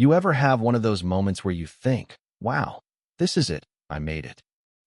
You ever have one of those moments where you think, wow, this is it, I made it?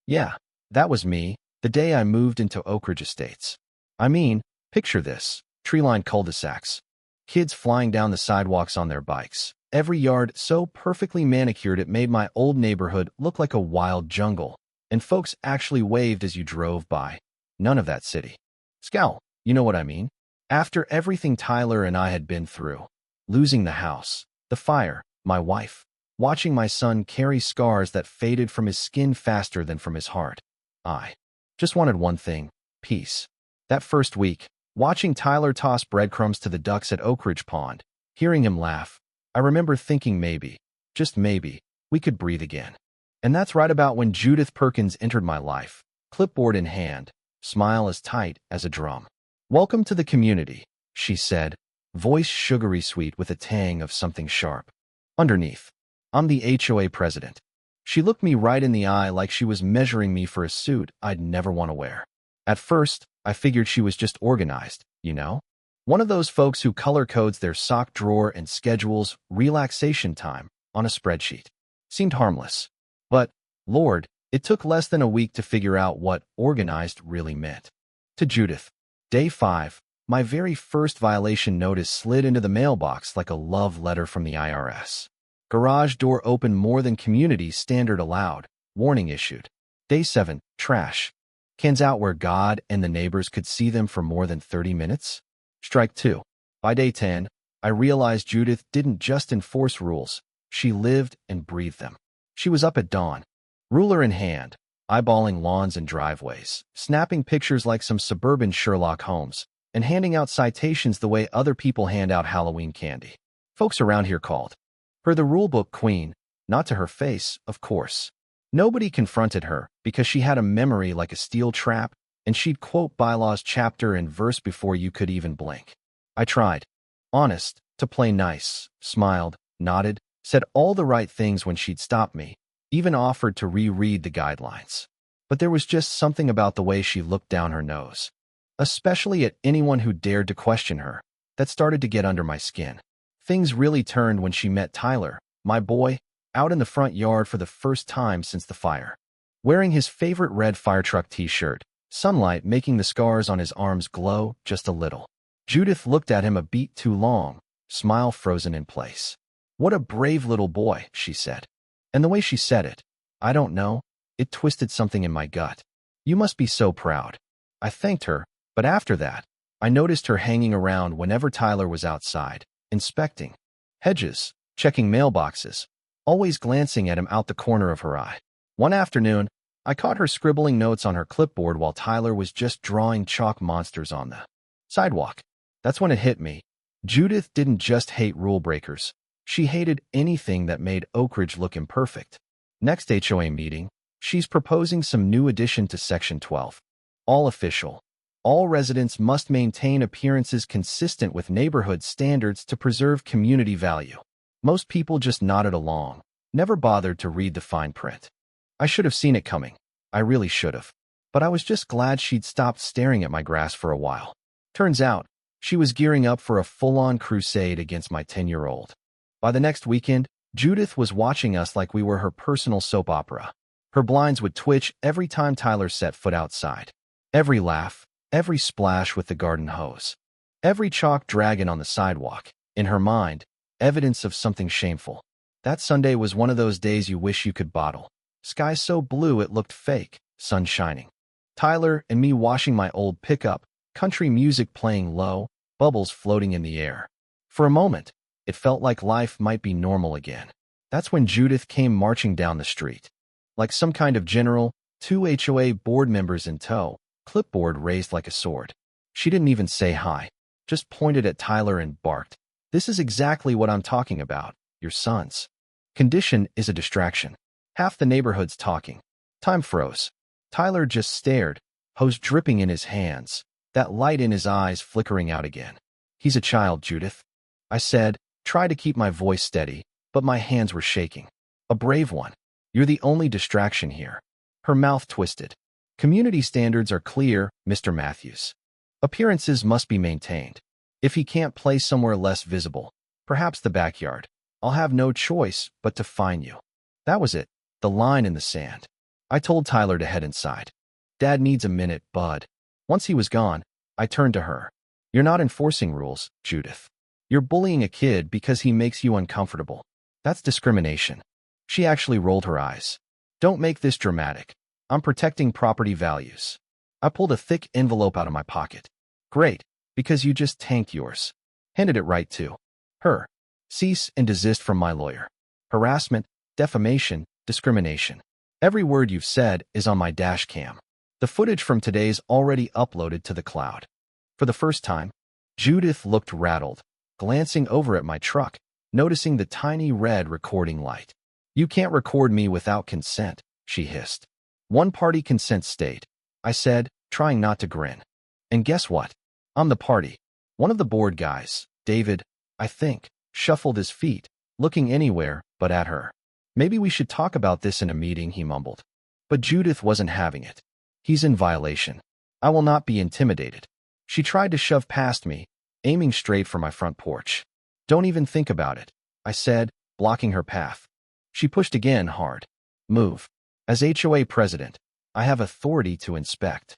Yeah, that was me, the day I moved into Oak Ridge Estates. I mean, picture this, tree-lined cul-de-sacs, kids flying down the sidewalks on their bikes, every yard so perfectly manicured it made my old neighborhood look like a wild jungle, and folks actually waved as you drove by. None of that city. Scowl, you know what I mean? After everything Tyler and I had been through, losing the house, the fire, my wife, watching my son carry scars that faded from his skin faster than from his heart, I just wanted one thing, peace. That first week, watching Tyler toss breadcrumbs to the ducks at Oak Ridge Pond, hearing him laugh, I remember thinking maybe, just maybe, we could breathe again. And that's right about when Judith Perkins entered my life, clipboard in hand, smile as tight as a drum. "Welcome to the community," she said, voice sugary sweet with a tang of something sharp. Underneath, "I'm the HOA president." She looked me right in the eye like she was measuring me for a suit I'd never want to wear. At first, I figured she was just organized, you know? One of those folks who color codes their sock drawer and schedules relaxation time on a spreadsheet. Seemed harmless. But, Lord, it took less than a week to figure out what organized really meant. To Judith, day 5, my very first violation notice slid into the mailbox like a love letter from the IRS. Garage door open more than community standard allowed, warning issued. Day 7, trash. Cans out where God and the neighbors could see them for more than 30 minutes? Strike 2. By day 10, I realized Judith didn't just enforce rules, she lived and breathed them. She was up at dawn, ruler in hand, eyeballing lawns and driveways, snapping pictures like some suburban Sherlock Holmes, and handing out citations the way other people hand out Halloween candy. Folks around here called her the rulebook queen, not to her face, of course. Nobody confronted her because she had a memory like a steel trap, and she'd quote bylaws chapter and verse before you could even blink. I tried, honest, to play nice, smiled, nodded, said all the right things when she'd stop me, even offered to reread the guidelines. But there was just something about the way she looked down her nose, especially at anyone who dared to question her, that started to get under my skin. Things really turned when she met Tyler, my boy, out in the front yard for the first time since the fire. Wearing his favorite red firetruck t-shirt, sunlight making the scars on his arms glow just a little. Judith looked at him a beat too long, smile frozen in place. "What a brave little boy," she said. And the way she said it, I don't know, it twisted something in my gut. "You must be so proud." I thanked her, but after that, I noticed her hanging around whenever Tyler was outside, inspecting hedges, checking mailboxes, always glancing at him out the corner of her eye. One afternoon, I caught her scribbling notes on her clipboard while Tyler was just drawing chalk monsters on the sidewalk. That's when it hit me. Judith didn't just hate rule breakers. She hated anything that made Oak Ridge look imperfect. Next HOA meeting, she's proposing some new addition to Section 12. All official. All residents must maintain appearances consistent with neighborhood standards to preserve community value. Most people just nodded along, never bothered to read the fine print. I should have seen it coming. I really should have. But I was just glad she'd stopped staring at my grass for a while. Turns out, she was gearing up for a full-on crusade against my 10-year-old. By the next weekend, Judith was watching us like we were her personal soap opera. Her blinds would twitch every time Tyler set foot outside. Every laugh, every splash with the garden hose, every chalk dragon on the sidewalk, in her mind, evidence of something shameful. That Sunday was one of those days you wish you could bottle. Sky so blue it looked fake, sun shining. Tyler and me washing my old pickup, country music playing low, bubbles floating in the air. For a moment, it felt like life might be normal again. That's when Judith came marching down the street. Like some kind of general, 2 HOA board members in tow, clipboard raised like a sword. She didn't even say hi, just pointed at Tyler and barked. "This is exactly what I'm talking about, your son's condition is a distraction. Half the neighborhood's talking." Time froze. Tyler just stared, hose dripping in his hands, that light in his eyes flickering out again. "He's a child, Judith," I said, tried to keep my voice steady, but my hands were shaking. "A brave one. You're the only distraction here." Her mouth twisted. "Community standards are clear, Mr. Matthews. Appearances must be maintained. If he can't play somewhere less visible, perhaps the backyard, I'll have no choice but to fine you. That was it, the line in the sand. I told Tyler to head inside. Dad needs a minute, bud. Once he was gone, I turned to her. You're not enforcing rules, Judith. You're bullying a kid because he makes you uncomfortable. That's discrimination. She actually rolled her eyes. Don't make this dramatic. I'm protecting property values. I pulled a thick envelope out of my pocket. Great, because you just tanked yours. Handed it right to her. Cease and desist from my lawyer. Harassment, defamation, discrimination. Every word you've said is on my dash cam. The footage from today's already uploaded to the cloud. For the first time, Judith looked rattled, glancing over at my truck, noticing the tiny red recording light. You can't record me without consent, she hissed. One-party consent state, I said, trying not to grin. And guess what? I'm the party. One of the board guys, David, I think, shuffled his feet, looking anywhere but at her. Maybe we should talk about this in a meeting, he mumbled. But Judith wasn't having it. He's in violation. I will not be intimidated. She tried to shove past me, aiming straight for my front porch. Don't even think about it, I said, blocking her path. She pushed again hard. Move. As HOA president, I have authority to inspect.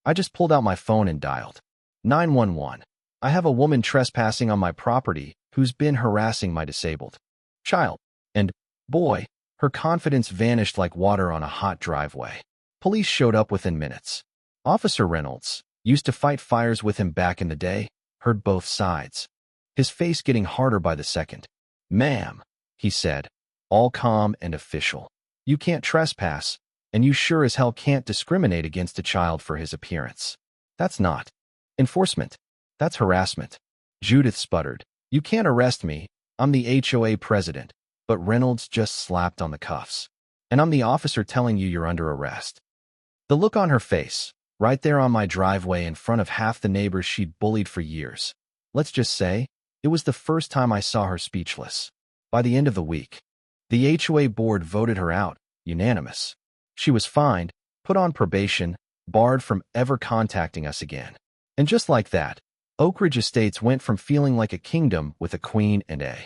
I just pulled out my phone and dialed 911. I have a woman trespassing on my property who's been harassing my disabled child. And, boy, her confidence vanished like water on a hot driveway. Police showed up within minutes. Officer Reynolds, used to fight fires with him back in the day, heard both sides. His face getting harder by the second. Ma'am, he said, all calm and official. You can't trespass, and you sure as hell can't discriminate against a child for his appearance. That's not enforcement. That's harassment. Judith sputtered. You can't arrest me. I'm the HOA president. But Reynolds just slapped on the cuffs. And I'm the officer telling you you're under arrest. The look on her face, right there on my driveway in front of half the neighbors she'd bullied for years. Let's just say, it was the first time I saw her speechless. By the end of the week, the HOA board voted her out, unanimous. She was fined, put on probation, barred from ever contacting us again. And just like that, Oak Ridge Estates went from feeling like a kingdom with a queen and a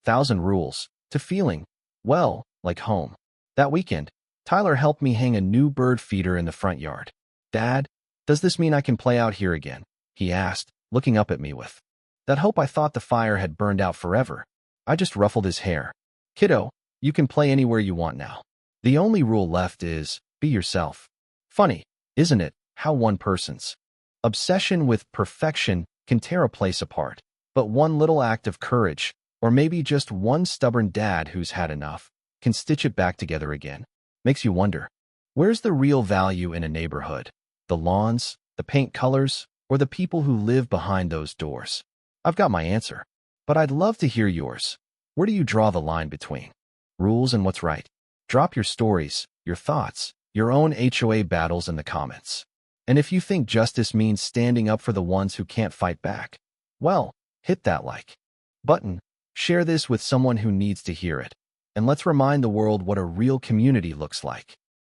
thousand rules, to feeling, well, like home. That weekend, Tyler helped me hang a new bird feeder in the front yard. Dad, does this mean I can play out here again? He asked, looking up at me with that hope. I thought the fire had burned out forever. I just ruffled his hair. Kiddo, you can play anywhere you want now. The only rule left is, be yourself. Funny, isn't it, how one person's obsession with perfection can tear a place apart, but one little act of courage, or maybe just one stubborn dad who's had enough, can stitch it back together again. Makes you wonder, where's the real value in a neighborhood? The lawns, the paint colors, or the people who live behind those doors? I've got my answer, but I'd love to hear yours. Where do you draw the line between rules and what's right? Drop your stories, your thoughts, your own HOA battles in the comments. And if you think justice means standing up for the ones who can't fight back, well, hit that like button, share this with someone who needs to hear it, and let's remind the world what a real community looks like.